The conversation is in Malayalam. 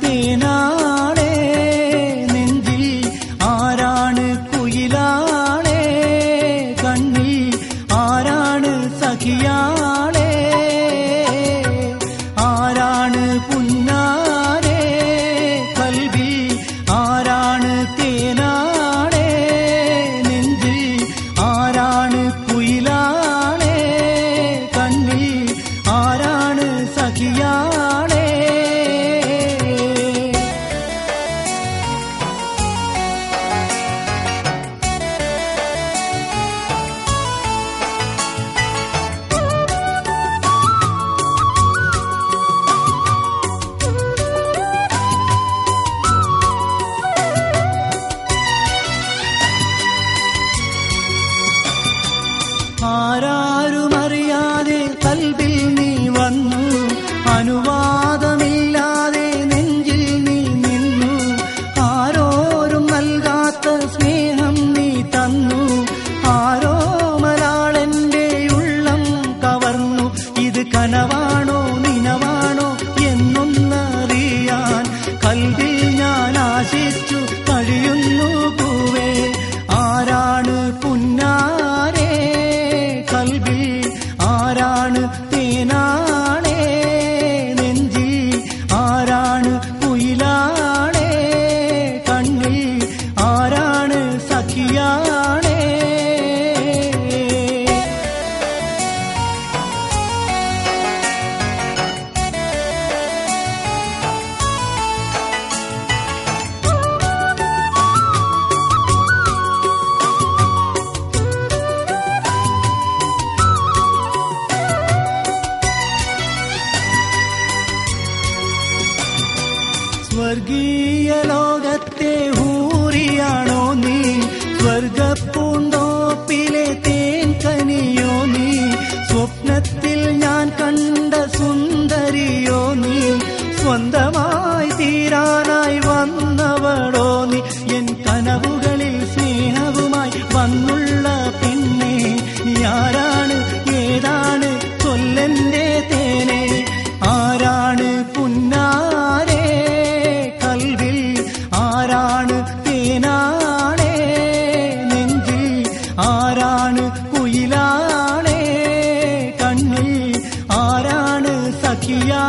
തേനാണേ നെഞ്ചിൽ ആരാണ് കുയിലാണേ കണ്ണിൽ ആരാണ് സഖിയാണേ ആരാണ് പുന്നാരേ കൽവിൽ ആരാണ് തേനാണേ നെഞ്ചിൽ ആരാണ് കുയിലാണേ കണ്ണിൽ ആരാണ് സഖിയാണേ ആരാരുമറിയാതെ കൽബിൽ നീ വന്നു അനുവാദമില്ലാതെ നെഞ്ചിൽ നീ നിന്നു ആരോരും നൽകാത്ത സ്നേഹം നീ തന്നു ആരോ മലാളെന്റെ ഉള്ളം കവർന്നു ഇത് കനവാണോ നിനവാണോ എന്നൊന്നറിയാൻ കൽബിൽ ഞാൻ ആശിച്ചു കഴിയുന്നു പൂവേ ആരാണ് പുന്നാരേ കൽബിൽ ആരാണ് തേനാണേ നെഞ്ചിൽ ആരാണ് കുയിലാണേ കണ്ണിൽ ആരാണ് സഖിയാണേ സ്വർഗീയ ലോകത്തെ ഹൂറിയാണോ നീ സ്വർഗപ്പൂന്തോപ്പിലെ തേൻ കനിയോ നീ സ്വപ്നത്തിൽ ഞാൻ കണ്ട സുന്ദരിയോ നീ സ്വന്തമായി തീരാനായി വന്നവളോ നീ എൻ കനവുകളിൽ സ്നേഹവുമായി വന്നുള്ള പെണ്ണെ ആരാണ് ഏതാണ് ചൊല്ലെന്റെ തേനെ ആരാണ് പുന്നാരേ കൽവിൽ ആരാണ് തേനാണേ നെഞ്ചിൽ ആരാണ് കുയിലാണേ കണ്ണിൽ ആരാണ് സഖിയാ